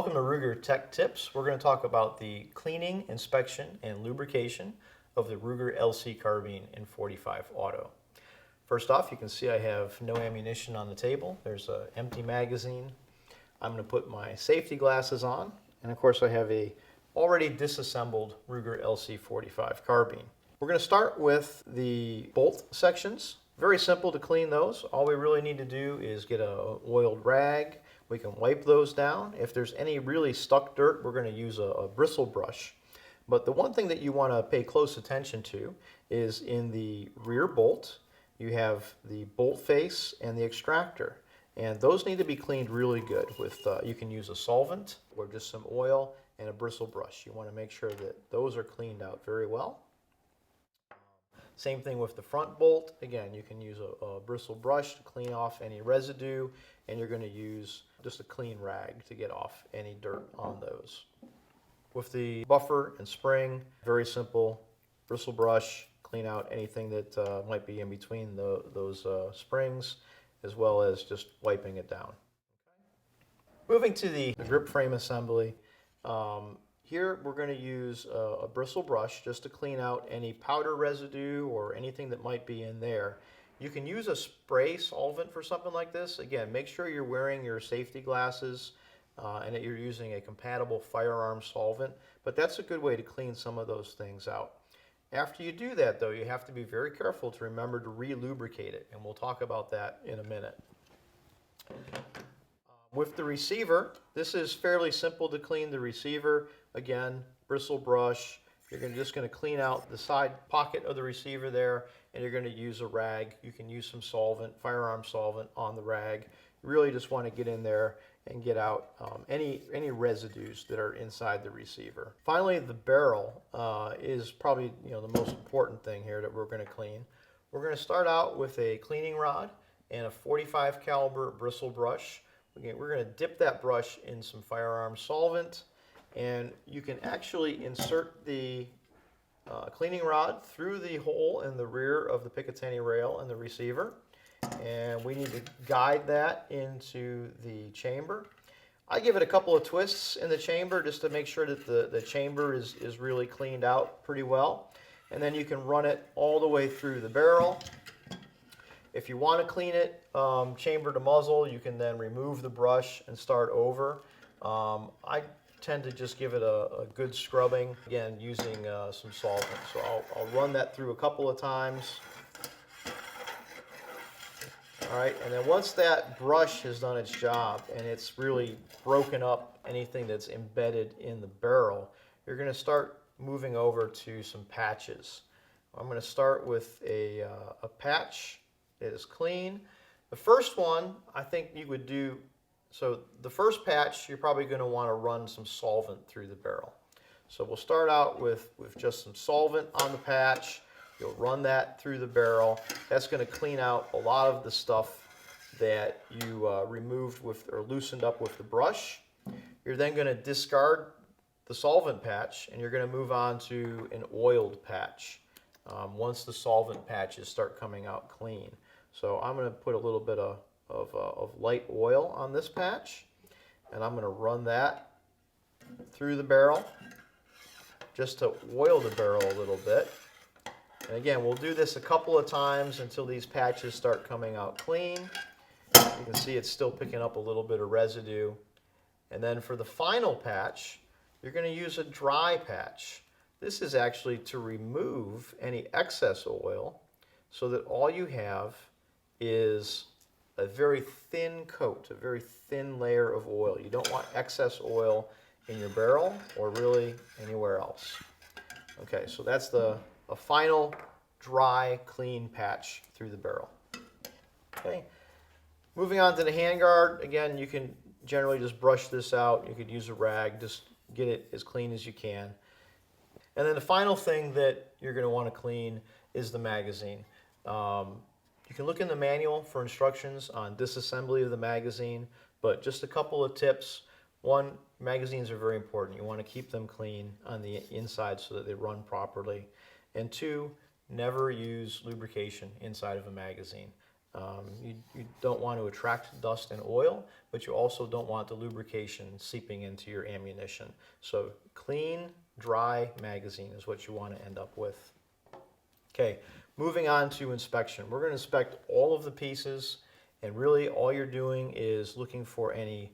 Welcome to Ruger Tech Tips. We're going to talk about the cleaning, inspection, and lubrication of the Ruger LC Carbine in 45 Auto. First off, you can see I have no ammunition on the table. There's an empty magazine. I'm going to put my safety glasses on, and of course I have a already disassembled Ruger LC 45 Carbine. We're going to start with the bolt sections. Very simple to clean those. All we really need to do is get an oiled rag. We can wipe those down. If there's any really stuck dirt, we're going to use a bristle brush. But the one thing that you want to pay close attention to is in the rear bolt, you have the bolt face and the extractor. And those need to be cleaned really good with, you can use a solvent or just some oil and a bristle brush. You want to make sure that those are cleaned out very well. Same thing with the front bolt. Again, you can use a bristle brush to clean off any residue, and you're going to use just a clean rag to get off any dirt on those. With the buffer and spring, very simple, bristle brush, clean out anything that might be in between those springs, as well as just wiping it down. Moving to the grip frame assembly, here we're going to use a bristle brush just to clean out any powder residue or anything that might be in there. You can use a spray solvent for something like this. Again, make sure you're wearing your safety glasses and that you're using a compatible firearm solvent, but that's a good way to clean some of those things out. After you do that though, you have to be very careful to remember to re-lubricate it, and we'll talk about that in a minute. With the receiver, this is fairly simple to clean the receiver. Again, bristle brush. You're just going to clean out the side pocket of the receiver there, and you're going to use a rag. You can use some solvent, firearm solvent on the rag. You really just want to get in there and get out any residues that are inside the receiver. Finally, the barrel is probably the most important thing here that we're going to clean. We're going to start out with a cleaning rod and a 45 caliber bristle brush. We're going to dip that brush in some firearm solvent, and you can actually insert the cleaning rod through the hole in the rear of the Picatinny rail and the receiver, and we need to guide that into the chamber. I give it a couple of twists in the chamber just to make sure that the chamber is really cleaned out pretty well, and then you can run it all the way through the barrel. If you want to clean it chamber to muzzle, you can then remove the brush and start over. I tend to just give it a good scrubbing, again, using some solvent. So I'll run that through a couple of times. All right, and then once that brush has done its job and it's really broken up anything that's embedded in the barrel, you're going to start moving over to some patches. I'm going to start with a patch that is clean. The first one, I think you would do, so the first patch, you're probably going to want to run some solvent through the barrel. So we'll start out with just some solvent on the patch. You'll run that through the barrel. That's going to clean out a lot of the stuff that you removed with or loosened up with the brush. You're then going to discard the solvent patch, and you're going to move on to an oiled patch once the solvent patches start coming out clean. So I'm going to put a little bit of light oil on this patch, and I'm going to run that through the barrel just to oil the barrel a little bit. And again, we'll do this a couple of times until these patches start coming out clean. You can see it's still picking up a little bit of residue. And then for the final patch, you're going to use a dry patch. This is actually to remove any excess oil so that all you have is a very thin coat, a very thin layer of oil. You don't want excess oil in your barrel or really anywhere else. Okay, so that's a final dry, clean patch through the barrel. Okay, moving on to the handguard. Again, you can generally just brush this out. You could use a rag, just get it as clean as you can. And then the final thing that you're going to want to clean is the magazine. You can look in the manual for instructions on disassembly of the magazine, but just a couple of tips. One, magazines are very important. You want to keep them clean on the inside so that they run properly. And two, never use lubrication inside of a magazine. You don't want to attract dust and oil, but you also don't want the lubrication seeping into your ammunition. So clean, dry magazine is what you want to end up with. Okay, moving on to inspection. We're going to inspect all of the pieces, and really all you're doing is looking for any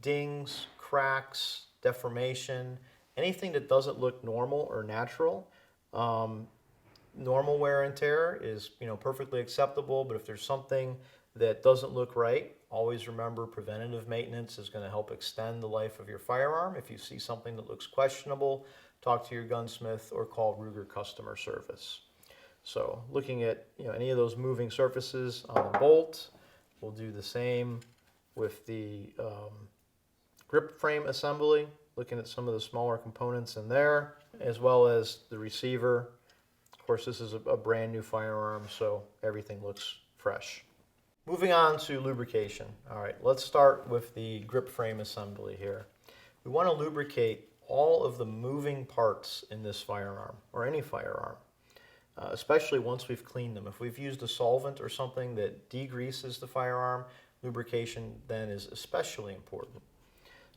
dings, cracks, deformation, anything that doesn't look normal or natural. Normal wear and tear is, perfectly acceptable, but if there's something that doesn't look right, always remember preventative maintenance is going to help extend the life of your firearm. If you see something that looks questionable, talk to your gunsmith or call Ruger customer service. So looking at any of those moving surfaces on the bolt, we'll do the same with the grip frame assembly, looking at some of the smaller components in there, as well as the receiver. Of course, this is a brand new firearm, so everything looks fresh. Moving on to lubrication. All right, let's start with the grip frame assembly here. We want to lubricate all of the moving parts in this firearm, or any firearm, especially once we've cleaned them. If we've used a solvent or something that degreases the firearm, lubrication then is especially important.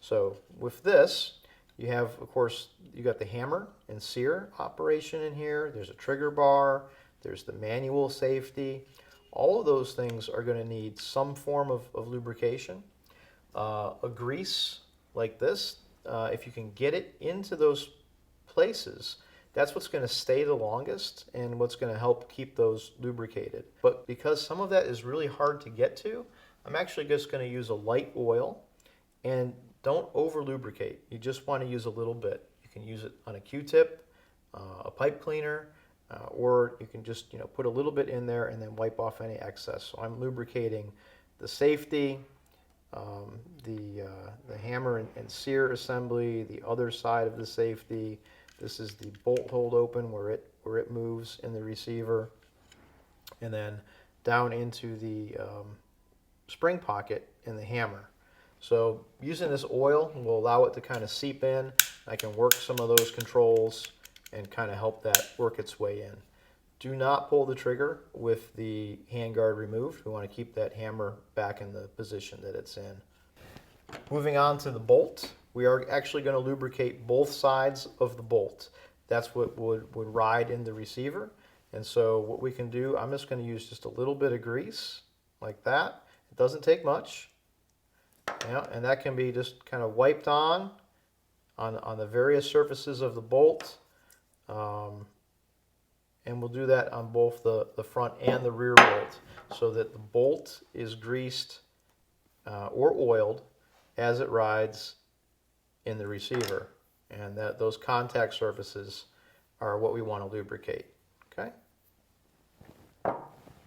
So with this, you have, of course, you got the hammer and sear operation in here. There's a trigger bar. There's the manual safety. All of those things are going to need some form of lubrication. A grease like this, if you can get it into those places, that's what's going to stay the longest and what's going to help keep those lubricated. But because some of that is really hard to get to, I'm actually just going to use a light oil, and don't over lubricate. You just want to use a little bit. You can use it on a Q-tip, a pipe cleaner, or you can just put a little bit in there and then wipe off any excess. So I'm lubricating the safety, the hammer and sear assembly, the other side of the safety. This is the bolt hold open where it moves in the receiver, and then down into the spring pocket in the hammer. So using this oil will allow it to kind of seep in. I can work some of those controls and kind of help that work its way in. Do not pull the trigger with the handguard removed. We want to keep that hammer back in the position that it's in. Moving on to the bolt, we are actually going to lubricate both sides of the bolt. That's what would ride in the receiver. And so what we can do, I'm just going to use just a little bit of grease like that. It doesn't take much. Yeah, and that can be just kind of wiped on the various surfaces of the bolt. And we'll do that on both the front and the rear bolt so that the bolt is greased or oiled as it rides in the receiver. And that those contact surfaces are what we want to lubricate. Okay?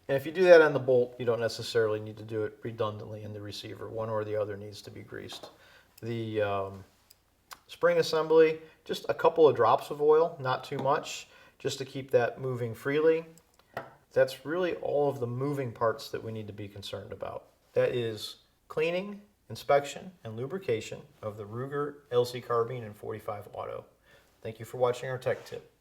And if you do that on the bolt, you don't necessarily need to do it redundantly in the receiver. One or the other needs to be greased. The spring assembly, just a couple of drops of oil, not too much, just to keep that moving freely. That's really all of the moving parts that we need to be concerned about. That is cleaning, inspection, and lubrication of the Ruger LC Carbine and .45 Auto. Thank you for watching our tech tip.